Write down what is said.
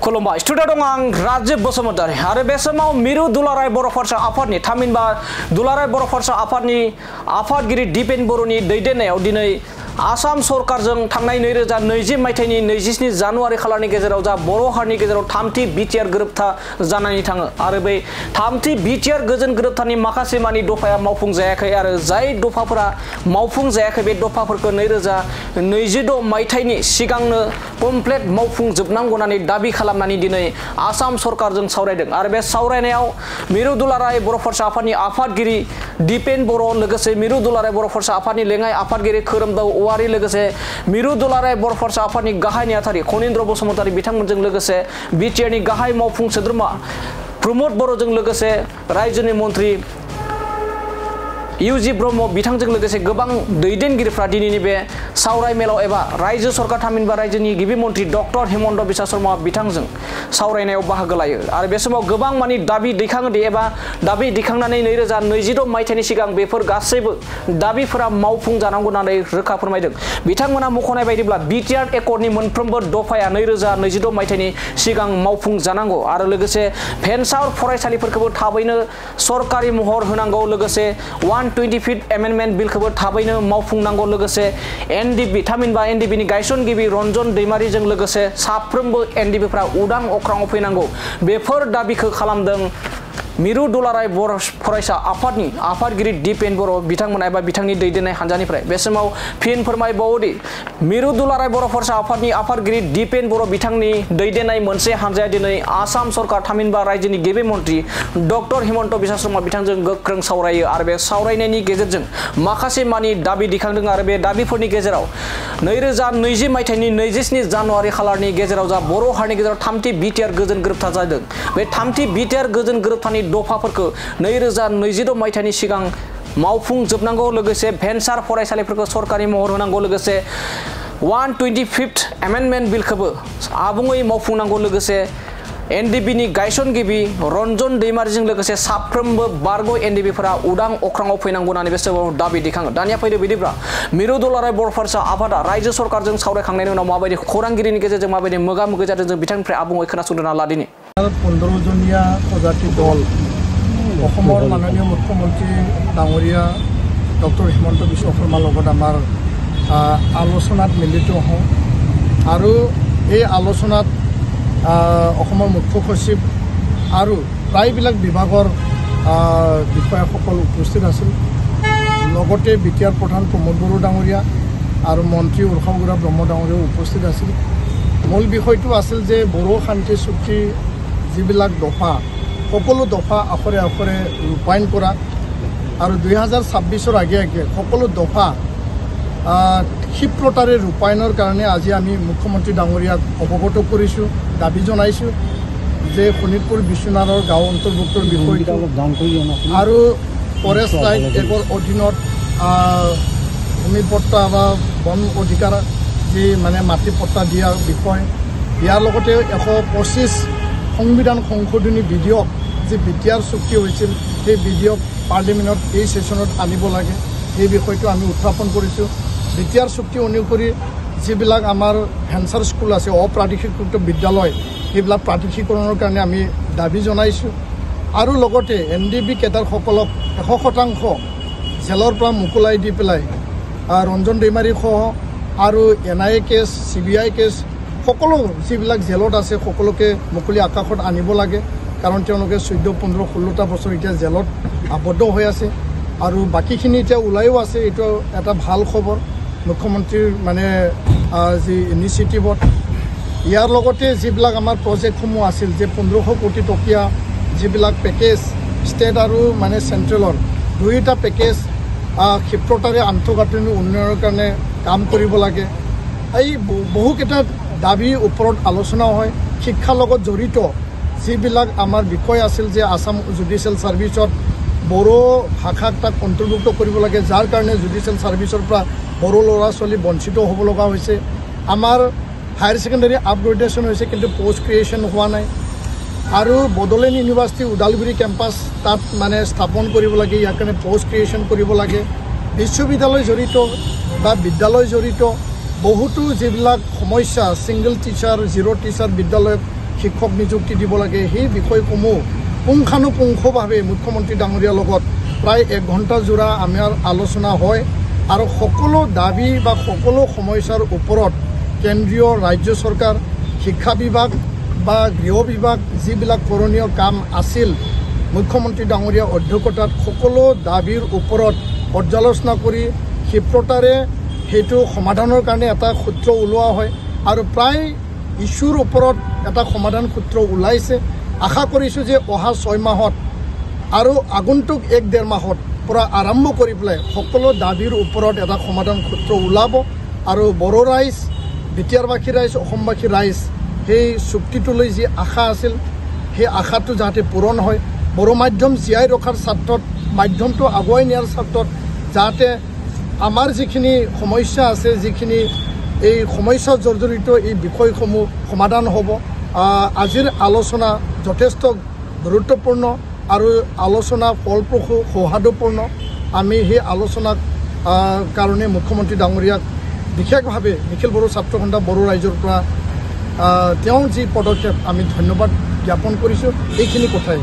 खुलुमबाय स्टुडिअ दं आं राजीब बसुमतारी आरो बे समाव मिरु दुलाराय बर' फरायसा आफादनि थामहिनबा दुलाराय बर' फरायसा आफादनि आफादगिरि दिपेन बर'नि दैदेननायाव दिनै आसाम सरकारजों थांनाय 2020 मायथाइनि 27 जानुवारि खालारनि गेजेराव जा बर' हारिनि गेजेराव थामथि बिटिआर गोरोबथा जानानै थाङो आरो बे थामथि बिटिआर गोजोन गोरोबथानि माखासे मानि दफाया मावफुं जायाखै आरो जाय दफाफोरा मावफुं जायाखै बे दफाफोरखौ 2026 मायथाइनि सिगांनो कमप्लीट मावफुंजोबनांगौ होननानै दाबि खालामनानै दिनै आसाम सरकारजों सावरायदों आरो बे सावरायनायाव मिरु दुलाराय बर' फरायसा आफादनि आफादगिरि दिपेन बर' लोगोसे मिरु दुलाराय बर' फरायसा आफादनि लेङाइ आफादगिरि खोरोमदाव औवारी लोगोसे मिरु दुलाराय बर' फरायसा आफादनि गाहाय नेहाथारि खनीन्द्र बसुमतारी बिथांमोनजों लोगोसे बिटिआरनि गाहाय मावफुं सोद्रोमा प्रमद बर'जों लोगोसे रायजोनि मन्त्रि इउजि ब्रह्म बिथांजों लोगोसे गोबां दैदेनगिरिफ्रा दिनैनि बे सावराय मेलाव एबा रायजो सरकार थामहिनबा रायजोनि गिबि मन्त्रि डक्टर हिमन्त बिश्व शर्मा बिथांजों सावरायनायाव बाहागो लायो आरो बे समाव गोबां मानि दाबि दैखाङोदि एबा दाबि दैखांनानै 2026 मायथाइनि सिगां बेफोर गासैबो दाबिफोरा मावफुं जानांगौ होननानै रोखा फोरमायदों बिथांमोना मख'नाय बायदिब्ला बिटिआर एकर्डनि मोनफ्रोमबो दफाया 2026 मायथाइनि सिगां मावफुं जानांगौ आरो लोगोसे भेन्सार फरायसालिफोरखौबो थाबैनो सरकारि महर होनांगौ लोगोसे 125th एमेन्डमेन्ट बिलखौबो थाबैनो मावफुंनांगौ लोगोसे एनडिबि थामहिनबा एनडिबिनि गायसनगिरि रन्जन दैमारिजों लोगोसे साफ्रोमबो एनडिबिफ्रा उदां अख्राङाव फैनांगौ बेफोर दाबिखौ खालामदों मिरु दुलाराय बर' फरायसा आफादनि आफादगिरि दिपेन बर' बिथांमोना एबा बिथांनि दैदेननाय हान्जानिफ्राय बे समाव फिन फोरमायबावोदि मिरु दुलाराय बर' फरायसा आफादनि आफादगिरि दिपेन बर' बिथांनि दैदेननाय मोनसे हान्जाया दिनै आसाम सरकार थामहिनबा रायजोनि गिबि मन्त्रि डक्टर हिमन्त बिश्व शर्मा बिथांजों गोख्रों सावरायो आरो बे सावरायनायनि गेजेरजों माखासे मानि दाबि दैखांदों आरो बे दाबिफोरनि गेजेराव 2020 मायथाइनि 27 जानुवारि खालारनि गेजेराव जा बर' हारिनि गेजेराव थामथि बिटिआर गोजोन गोरोबथा जादों बे थामथि बिटिआर गोजोन गोरोबथानि दफाफोरखौ 2026 मायथाइनि सिगां मावफुंजोबनांगौ लोगोसे भेन्सार फरायसालिफोरखौ सरकारि महर होनांगौ लोगोसे 125th एमेन्डमेन्ट बिलखौबो आबुङै मावफुंनांगौ लोगोसे एनडिबिनि गायसनगिरि रन्जन दैमारिजों लोगोसे साफ्रोमबो बारग' एनडिबिफोरा उदां अख्राङाव फैनांगौ होननानै बे समाव दाबि दैखाङो दानिया फैदो बिदिब्ला मिरु दुलाराय बर' फरायसा आफादा रायजो सरकारजों सावरायखांनायनि उनाव माबायदि खौरांगिरिनि गेजेरजों माबायदि मोगा मोगि जादों जों बिथांनिफ्राय आबुङै खोनासंना लादिनि 15 जनिया प्रजाति दल माननीय मुख्यमंत्री डांगरिया डक्टर हिमंत बिश्व शर्मार লগত आमार आलोचनात मिलित हूँ और ये आलोचनात मुख्य सचिव और प्रायबिलाक विभागर বিষয়াসকল उपस्थित आसिल बिटिआर प्रधान प्रमोद बड़ो डांगरिया और मंत्री उर्खागुरा ब्रह्म डांगरिया उपस्थित आसिल मूल विषयটো आसिल जे बड़ो शांति चुक्ति जिबिलाक दफा सकलो दफा आखरे आखरे रूपायन करा और 2026 आगे आगे सकलो दफा क्षिप्रतारे रूपायনৰ কাৰণে আজি আমি মুখ্যমন্ত্ৰী ডাঙৰীয়াক অৱগত কৰিছোঁ দাবী জনাইছোঁ যে শোণিতপুৰ বিশ্বনাথৰ গাঁও অন্তৰ্ভুক্তৰ বিষয়টো আৰু ফৰেষ্ট ৰাইট একৰ অধীনত ভূমি পট্টা বা বন অধিকাৰ যি মানে মাটি পট্টা দিয়াৰ বিষয় ইয়াৰ লগতে 125 সংবিধান সংশোধনী বিধেয়ক যে বিটিআৰ চুক্তি হৈছিল সেই বিধেয়ক পাৰ্লিমেণ্টত এই সেশনত আনিব লাগে এই বিষয়টো আমি উত্থাপন কৰিছোঁ বিটিআৰ চুক্তি অনুসৰি যিবিলাক আমাৰ ভেঞ্চাৰ স্কুল আছে অপ্ৰাদেশিকৃত বিদ্যালয় সেইবিলাক প্ৰাদেশিকৰণৰ কাৰণে আমি দাবী জনাইছোঁ আৰু লগতে এনডিবি কেডাৰসকলক 100% জেলৰ পৰা মুকলাই দি পেলাই ৰঞ্জন দৈমাৰী সহ আৰু এনআইএ কেছ চিবিআই কেছ সকলো যিবিলাক জেলত আছে সকলোকে মুকলি আকাশত আনিব লাগে কাৰণ তেওঁলোকে 14, 15, 16টা বছৰ এতিয়া জেলত আবদ্ধ হৈ আছে আৰু বাকিখিনি এতিয়া ওলাইও আছে এইটো এটা ভাল খবৰ মুখ্যমন্ত্ৰীৰ মানে যি ইনিচিয়েটিভত ইয়াৰ লগতে যিবিলাক আমাৰ প্ৰজেক্টসমূহ আছিল যে 1500 কোটি টকীয়া যিবিলাক পেকেজ ষ্টেট আৰু মানে চেণ্ট্ৰেলৰ দুইটা পেকেজ ক্ষিপ্ৰতাৰে আন্তঃগাঁথনি উন্নয়নৰ কাৰণে কাম কৰিব লাগে এই বহুকেইটা দাবীৰ ওপৰত আলোচনা হয় শিক্ষাৰ লগত জড়িত যিবিলাক আমাৰ বিষয় আছিল যে আসাম জুডিচিয়েল সাৰ্ভিসত বড়ো ভাষাক তাক অন্তৰ্ভুক্ত কৰিব লাগে যাৰ কাৰণে জুডিচিয়েল সাৰ্ভিসৰ পৰা বড়ো ল'ৰা ছোৱালী বঞ্চিত হ'ব লগা হৈছে আমাৰ হায়াৰ সেকেন্ডাৰী আপগ্ৰেডেশ্যন হৈছে কিন্তু পোষ্ট ক্ৰিয়েশ্যন হোৱা নাই আৰু বড়োলেণ্ড ইউনিভাৰ্চিটি ওদালগুৰি কেম্পাছ তাত মানে স্থাপন কৰিব লাগে ইয়াৰ কাৰণে পোষ্ট ক্ৰিয়েশ্যন কৰিব লাগে বিশ্ববিদ্যালয় জড়িত বা বিদ্যালয় জড়িত বহুতো যিবিলাক সমস্যা সিঙ্গল টিচাৰ জিৰ' টিচাৰ বিদ্যালয় শিক্ষক নিযুক্তি দিব লাগে সেই বিষয়সমূহ পুংখানুপুংখভাৱে মুখ্যমন্ত্ৰী ডাঙৰীয়াৰ লগত প্ৰায় 1 ঘণ্টা জোৰা আমাৰ আলোচনা হয় আৰু সকলো দাবী বা সকলো সমস্যাৰ ওপৰত কেন্দ্ৰীয় ৰাজ্য চৰকাৰ শিক্ষা বিভাগ বা গৃহ বিভাগ যিবিলাক কৰণীয় কাম আছিল মুখ্যমন্ত্ৰী ডাঙৰীয়াৰ অধ্যক্ষতাত সকলো দাবীৰ ওপৰত পৰ্যালোচনা কৰি ক্ষিপ্ৰতাৰে সেইটো সমাধানৰ কাৰণে এটা সূত্ৰ ওলোৱা হয় আৰু প্ৰায় ইছ্যুৰ ওপৰত এটা সমাধান সূত্ৰ ওলাইছে আশা কৰিছোঁ যে অহা 6 মাহত আৰু আগন্তুক 1-1.5 মাহত পৰা আৰম্ভ কৰি পেলাই সকলো দাবীৰ ওপৰত এটা সমাধান সূত্ৰ ওলাব আৰু বড়ো ৰাইজ বিটিয়াৰবাসী ৰাইজ অসমবাসী ৰাইজ সেই চুক্তিটোলৈ যি আশা আছিল সেই আশাটো যাতে পূৰণ হয় বড়ো মাধ্যম জীয়াই ৰখাৰ স্বাৰ্থত মাধ্যমটো আগুৱাই নিয়াৰ স্বাৰ্থত যাতে আমাৰ যিখিনি সমস্যা আছে যিখিনি এই সমস্যা জৰ্জৰিত এই বিষয়সমূহ সমাধান হ'ব আজিৰ আলোচনা যথেষ্ট গুৰুত্বপূৰ্ণ আৰু আলোচনা ফলপ্ৰসূ সৌহাৰ্দ্যপূৰ্ণ আমি সেই আলোচনাক কাৰণে মুখ্যমন্ত্ৰী ডাঙৰীয়াক বিশেষভাৱে নিখিল বড়ো ছাত্ৰ সন্থা বড়ো ৰাইজৰ পৰা তেওঁ যি পদক্ষেপ আমি ধন্যবাদ জ্ঞাপন কৰিছোঁ এইখিনি কথাই